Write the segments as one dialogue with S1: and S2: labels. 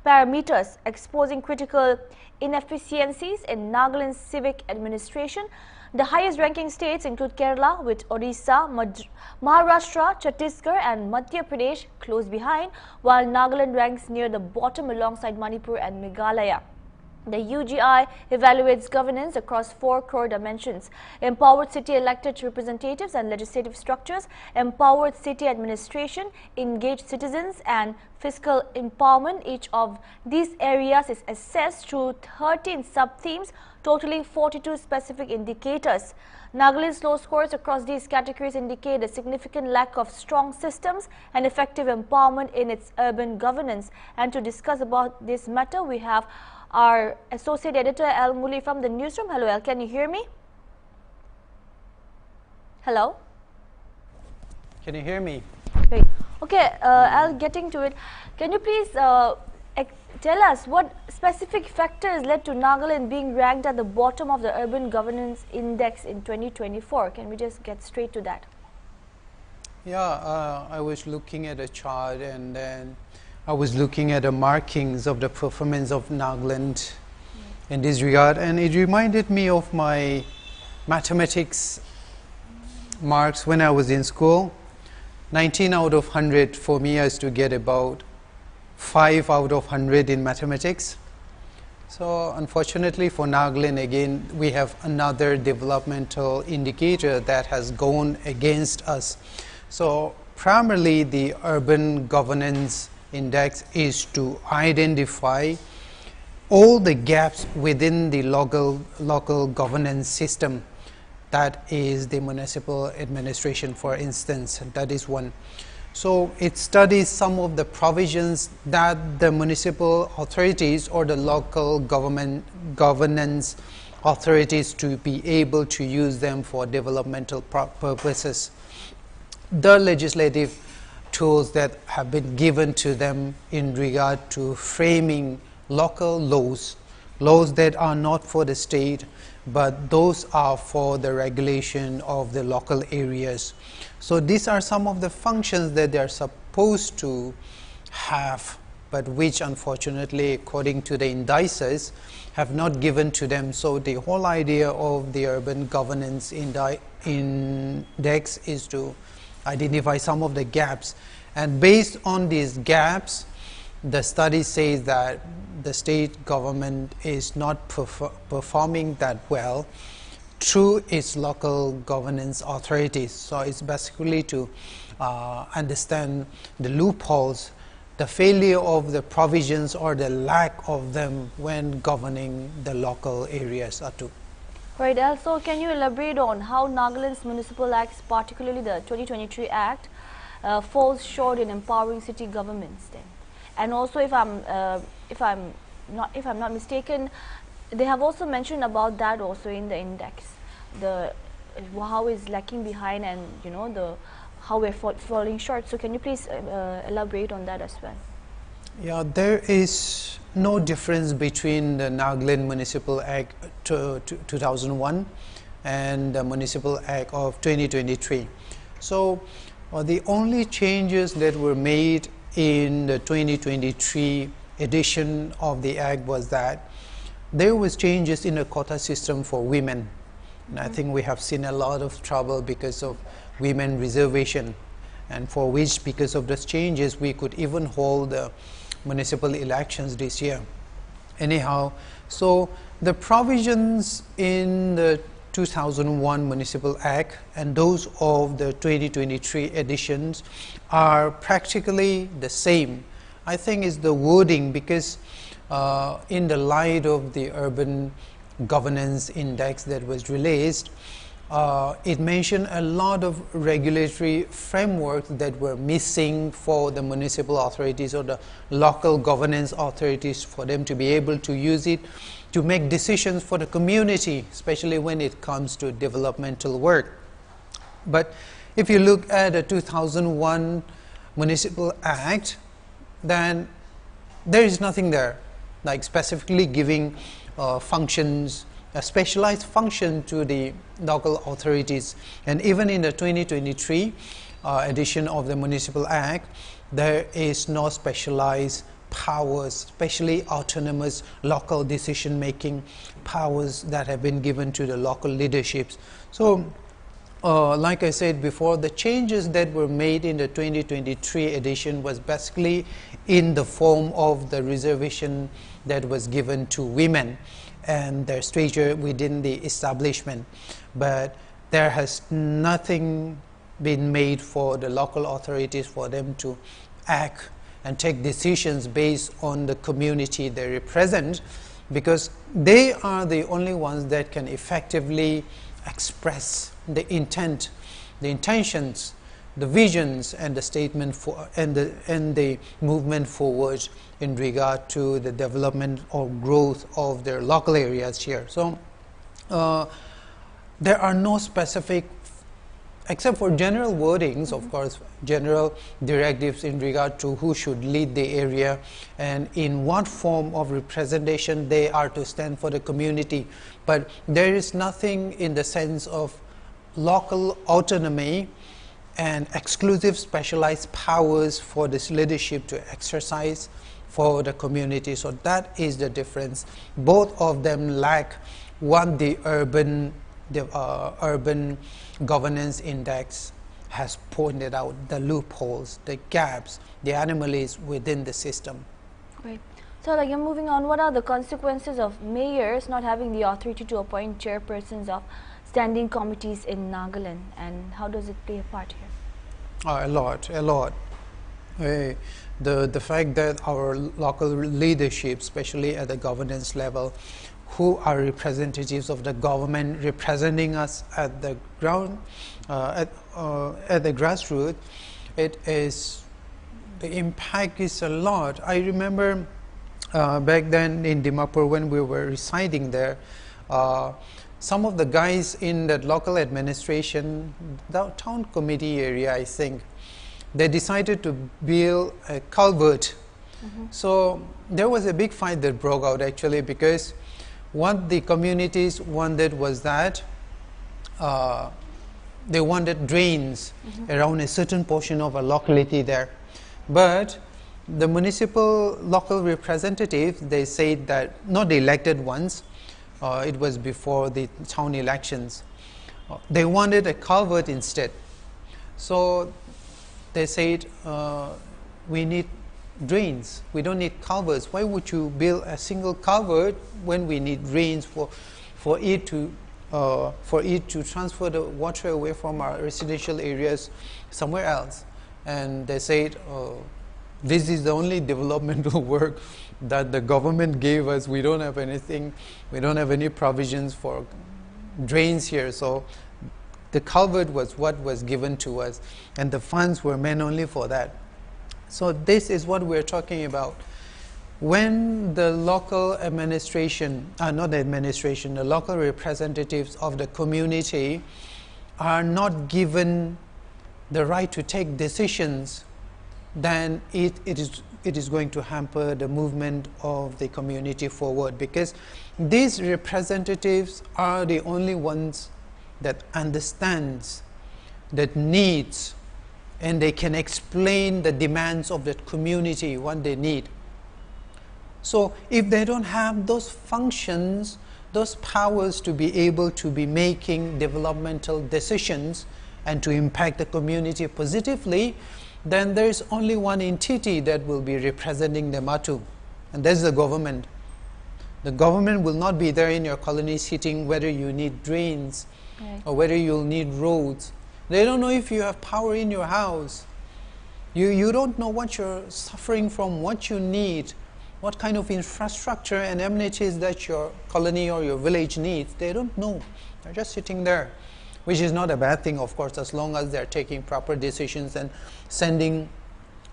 S1: parameters, exposing critical inefficiencies in Nagaland's civic administration. The highest ranking states include Kerala with Odisha, Maharashtra, Chhattisgarh and Madhya Pradesh close behind, while Nagaland ranks near the bottom alongside Manipur and Meghalaya. The UGI evaluates governance across 4 core dimensions: empowered city elected representatives and legislative structures, empowered city administration, engaged citizens and fiscal empowerment. Each of these areas is assessed through 13 sub-themes, totaling 42 specific indicators. Nagaland's low scores across these categories indicate a significant lack of strong systems and effective empowerment in its urban governance. And to discuss about this matter, we have our associate editor El Muli from the newsroom. Hello El, can you hear me? Hello?
S2: Can you hear me?
S1: Great. Okay, El, getting to it, can you please tell us what specific factors led to Nagaland being ranked at the bottom of the Urban Governance Index in 2024? Can we just get straight to that?
S2: Yeah, I was looking at a chart and then I was looking at the markings of the performance of Nagaland in this regard, and it reminded me of my mathematics marks when I was in school. 19 out of 100 for me is to get about 5 out of 100 in mathematics. So unfortunately for Nagaland, again we have another developmental indicator that has gone against us. So primarily the Urban Governance Index is to identify all the gaps within the local governance system, that is the municipal administration, for instance. That is one. So it studies some of the provisions that the municipal authorities or the local governance authorities to be able to use them for developmental purposes. The legislative tools that have been given to them in regard to framing local laws that are not for the state, but those are for the regulation of the local areas. So these are some of the functions that they are supposed to have, but which unfortunately, according to the indices, have not given to them. So the whole idea of the Urban Governance Index is to identify some of the gaps, and based on these gaps, the study says that the state government is not performing that well through its local governance authorities. So it's basically to understand the loopholes, the failure of the provisions or the lack of them when governing the local areas are too.
S1: Right, also can you elaborate on how Nagaland's municipal acts, particularly the 2023 Act, falls short in empowering city governments then? And also, if I'm not mistaken, they have also mentioned about that also in the index, the how is lacking behind, and you know the how we're falling short. So can you please elaborate on that as well?
S2: Yeah, there is no difference between the Nagaland Municipal Act 2001 and the Municipal Act of 2023. So the only changes that were made in the 2023 edition of the Act was that there was changes in the quota system for women. And I think we have seen a lot of trouble because of women reservation, and for which, because of those changes, we could even hold the municipal elections this year. Anyhow, so the provisions in the 2001 Municipal Act and those of the 2023 editions are practically the same. I think it's the wording, because in the light of the Urban Governance Index that was released, it mentioned a lot of regulatory frameworks that were missing for the municipal authorities or the local governance authorities, for them to be able to use it to make decisions for the community, especially when it comes to developmental work. But if you look at the 2001 Municipal Act, then there is nothing there, like specifically giving functions, a specialized function to the local authorities. And even in the 2023 edition of the Municipal Act, there is no specialized powers, especially autonomous local decision-making powers that have been given to the local leaderships. So, like I said before, the changes that were made in the 2023 edition was basically in the form of the reservation that was given to women and their stature within the establishment. But there has nothing been made for the local authorities for them to act and take decisions based on the community they represent, because they are the only ones that can effectively express the intent, the intentions, the visions, and the statement for and the movement forward in regard to the development or growth of their local areas here. So there are no specific, except for general wordings, of course, general directives in regard to who should lead the area and in what form of representation they are to stand for the community. But there is nothing in the sense of local autonomy and exclusive specialized powers for this leadership to exercise for the community. So that is the difference. Both of them lack what the urban governance index has pointed out, the loopholes, the gaps, the anomalies within the system.
S1: Right. So like, moving on, what are the consequences of mayors not having the authority to appoint chairpersons of standing committees in Nagaland, and how does it play a part here?
S2: A lot. The fact that our local leadership, especially at the governance level, who are representatives of the government representing us at the ground, at the grassroots, the impact is a lot. I remember back then in Dimapur when we were residing there, some of the guys in that local administration, the town committee area, I think, they decided to build a culvert. So there was a big fight that broke out actually, because what the communities wanted was that they wanted drains around a certain portion of a locality there. But the municipal local representatives, they said that, not the elected ones, it was before the town elections, they wanted a culvert instead. So they said, we need drains, we don't need culverts. Why would you build a single culvert when we need drains for it to transfer the water away from our residential areas somewhere else? And they said, this is the only developmental work that the government gave us. We don't have anything, we don't have any provisions for drains here. So the culvert was what was given to us, and the funds were meant only for that. So this is what we're talking about. When the local administration, not administration, the local representatives of the community are not given the right to take decisions, then it is going to hamper the movement of the community forward, because these representatives are the only ones that understands, that needs, and they can explain the demands of the community, what they need. So if they don't have those functions, those powers to be able to be making developmental decisions and to impact the community positively, then there is only one entity that will be representing the Matu, and that's the government. The government will not be there in your colony sitting whether you need drains or whether you'll need roads. They don't know if you have power in your house. You don't know what you're suffering from, what you need, what kind of infrastructure and amenities that your colony or your village needs. They don't know. They're just sitting there, which is not a bad thing, of course, as long as they're taking proper decisions and sending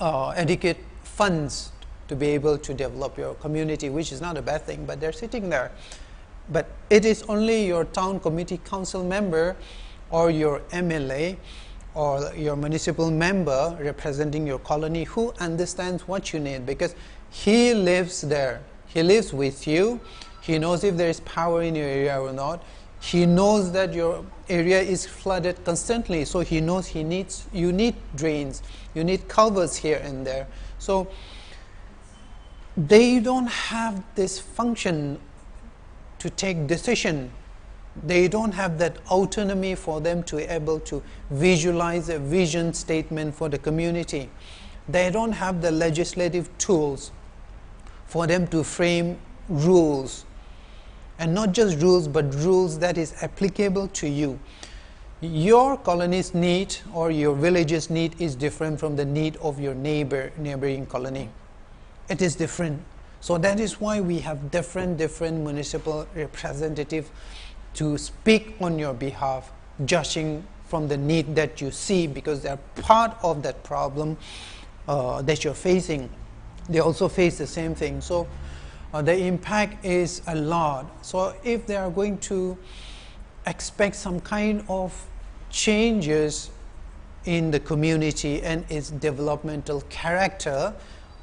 S2: adequate funds to be able to develop your community, which is not a bad thing, but they're sitting there. But it is only your town committee council member or your MLA or your municipal member representing your colony who understands what you need, because he lives there. He lives with you. He knows if there is power in your area or not. He knows that your area is flooded constantly, so he knows you need drains, you need culverts here and there. So they don't have this function to take decision. They don't have that autonomy for them to be able to visualize a vision statement for the community. They don't have the legislative tools for them to frame rules, and not just rules, but rules that is applicable to you. Your colony's need or your village's need is different from the need of your neighboring colony. It is different. So that is why we have different municipal representatives to speak on your behalf, judging from the need that you see, because they are part of that problem that you're facing. They also face the same thing. So the impact is a lot. So if they are going to expect some kind of changes in the community and its developmental character,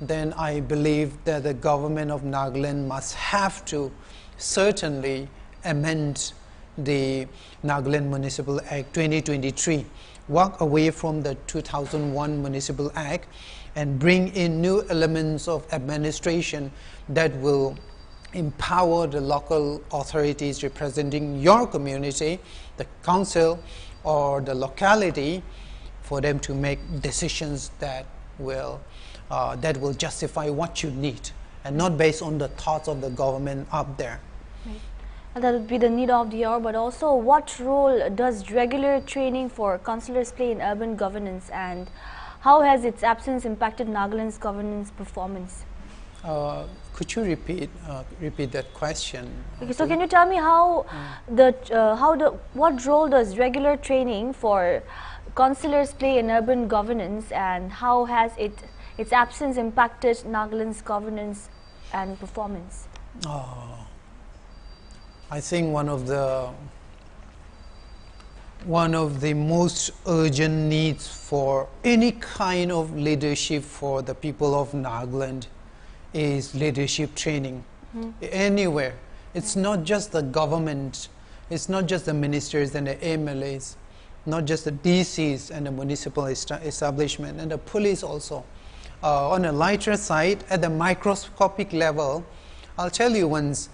S2: then I believe that the government of Nagaland must have to certainly amend the Nagaland Municipal Act 2023, walk away from the 2001 Municipal Act and bring in new elements of administration that will empower the local authorities representing your community, the council or the locality, for them to make decisions that will justify what you need, and not based on the thoughts of the government up there.
S1: Right. And that would be the need of the hour, but also what role does regular training for councillors play in urban governance, and how has its absence impacted Nagaland's governance performance?
S2: Could you repeat that question?
S1: Okay, so can you tell me how what role does regular training for councillors play in urban governance, and how has its absence impacted Nagaland's governance and performance?
S2: I think one of the most urgent needs for any kind of leadership for the people of Nagaland is leadership training. Anywhere. It's not just the government, it's not just the ministers and the MLAs, not just the DCs and the municipal establishment, and the police also. On a lighter side, at the microscopic level, I'll tell you once,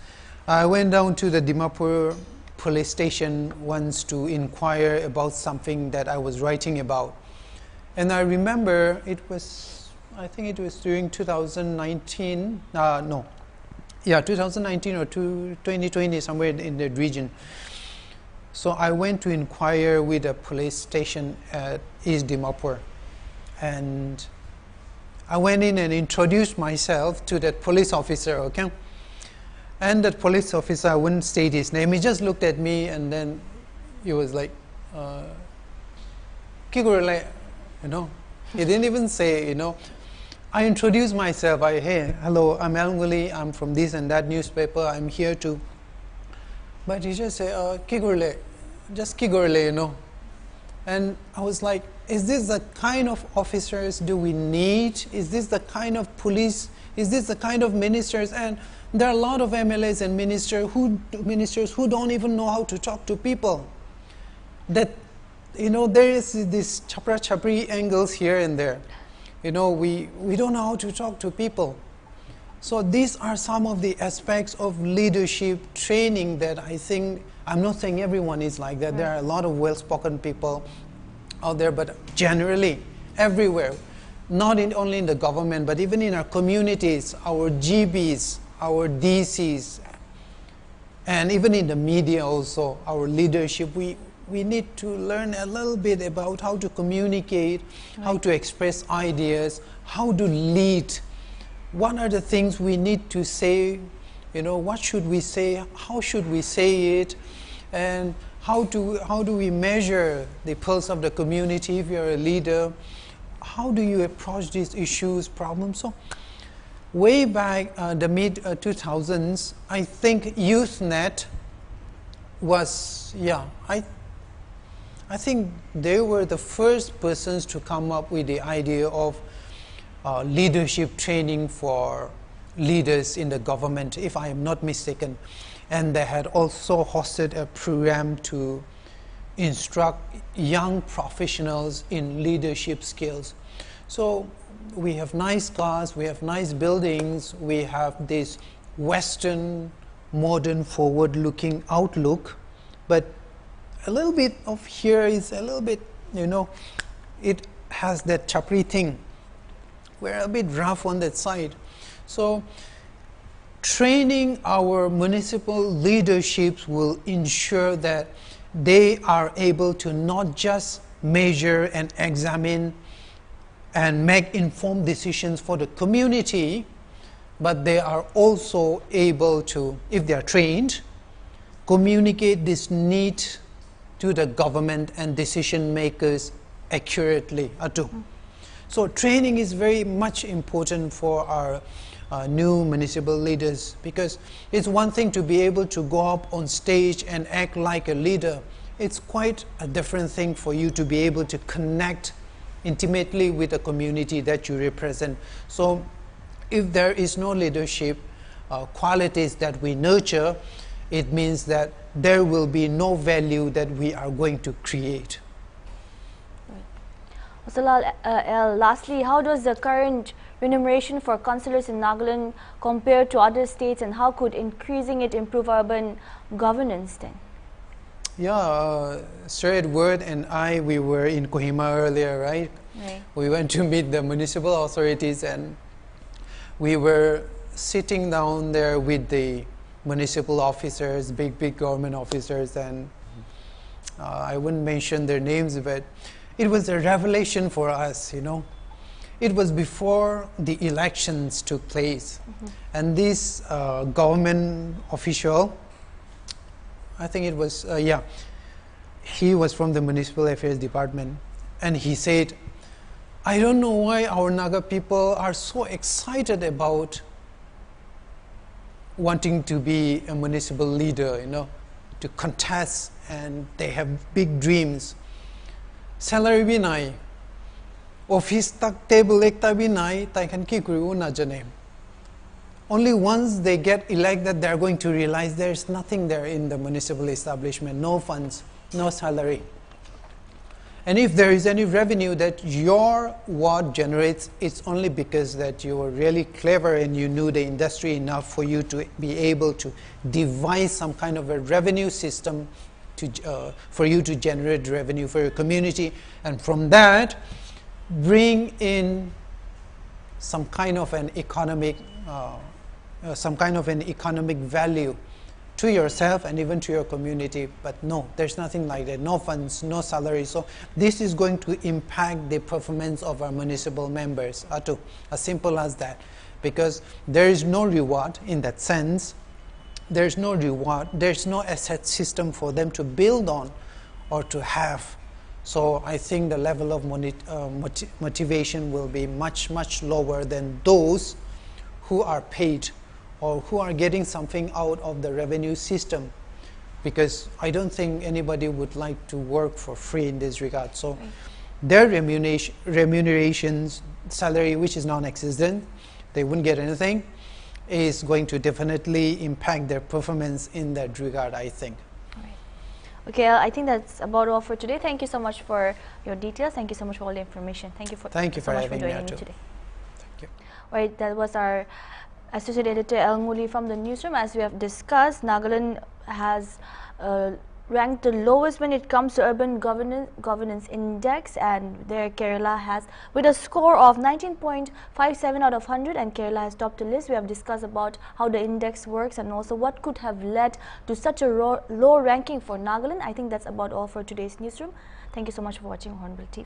S2: I went down to the Dimapur police station once to inquire about something that I was writing about. And I remember I think it was during 2019, 2019 or 2020, somewhere in the region. So I went to inquire with a police station at East Dimapur. And I went in and introduced myself to that police officer, okay? And that police officer, I wouldn't state his name, he just looked at me and then he was like, Kigurale, he didn't even say, I introduced myself, hey, hello, I'm Alnguli, I'm from this and that newspaper, I'm here to, but he just said, Kigurale, just Kigurale, And I was like, is this the kind of officers do we need? Is this the kind of police? Is this the kind of ministers? And there are a lot of MLAs and ministers who don't even know how to talk to people. That, there is this chapri angles here and there. We don't know how to talk to people. So these are some of the aspects of leadership training that I think, I'm not saying everyone is like that. Right. There are a lot of well-spoken people out there, but generally, everywhere, not only in the government, but even in our communities, our GBs, our DCs, and even in the media also, our leadership, we need to learn a little bit about how to communicate, right, how to express ideas, how to lead. What are the things we need to say? What should we say? How should we say it? And how do we measure the pulse of the community if you're a leader? How do you approach these issues, problems? So way back the mid-2000s, I think YouthNet was, I think they were the first persons to come up with the idea of leadership training for leaders in the government, if I am not mistaken. And they had also hosted a program to instruct young professionals in leadership skills. So we have nice cars, we have nice buildings, we have this Western, modern, forward-looking outlook, but a little bit of here is a little bit, you know, it has that chapri thing. We're a bit rough on that side. So training our municipal leaderships will ensure that they are able to not just measure and examine and make informed decisions for the community, but they are also able to, if they are trained, communicate this need to the government and decision makers accurately. So training is very much important for our new municipal leaders, because it's one thing to be able to go up on stage and act like a leader. It's quite a different thing for you to be able to connect intimately with the community that you represent. So if there is no leadership qualities that we nurture, it means that there will be no value that we are going to create.
S1: Lastly, how does the current remuneration for councillors in Nagaland compare to other states, and how could increasing it improve urban governance then?
S2: Yeah, Sir Edward and I, we were in Kohima earlier, right? We went to meet the municipal authorities, and we were sitting down there with the municipal officers, big government officers, and I wouldn't mention their names, but it was a revelation for us, you know. It was before the elections took place, and this government official, I think it was, he was from the Municipal Affairs Department, and he said, I don't know why our Naga people are so excited about wanting to be a municipal leader, you know, to contest, and they have big dreams. Salary bhi nahi, office tak table ekta bhi nahi, tai kan ki kuru na jane. Only once they get elected, they are going to realize there is nothing there in the municipal establishment, no funds, no salary. And if there is any revenue that your ward generates, it's only because that you were really clever and you knew the industry enough for you to be able to devise some kind of a revenue system to, for you to generate revenue for your community, and from that bring in some kind of an economic value to yourself and even to your community. But no, there's nothing like that, no funds, no salary. So this is going to impact the performance of our municipal members, as simple as that, because there is no reward in that sense. There's no reward, there's no asset system for them to build on or to have. So I think the level of motivation will be much lower than those who are paid or who are getting something out of the revenue system, because I don't think anybody would like to work for free in this regard. So their remunerations, salary which is non-existent, they wouldn't get anything, is going to definitely impact their performance in that regard, I think.
S1: Okay, I think that's about all for today. Thank you so much for your details. Thank you so much for all the information. Thank you for
S2: having
S1: joining me today.
S2: Thank you.
S1: Right, that was our Associate Editor El Nguli from the newsroom. As we have discussed, Nagaland has ranked the lowest when it comes to urban governance index, and there Kerala has, with a score of 19.57 out of 100, and Kerala has topped the list. We have discussed about how the index works and also what could have led to such a low ranking for Nagaland. I think that's about all for today's newsroom. Thank you so much for watching Hornbill TV.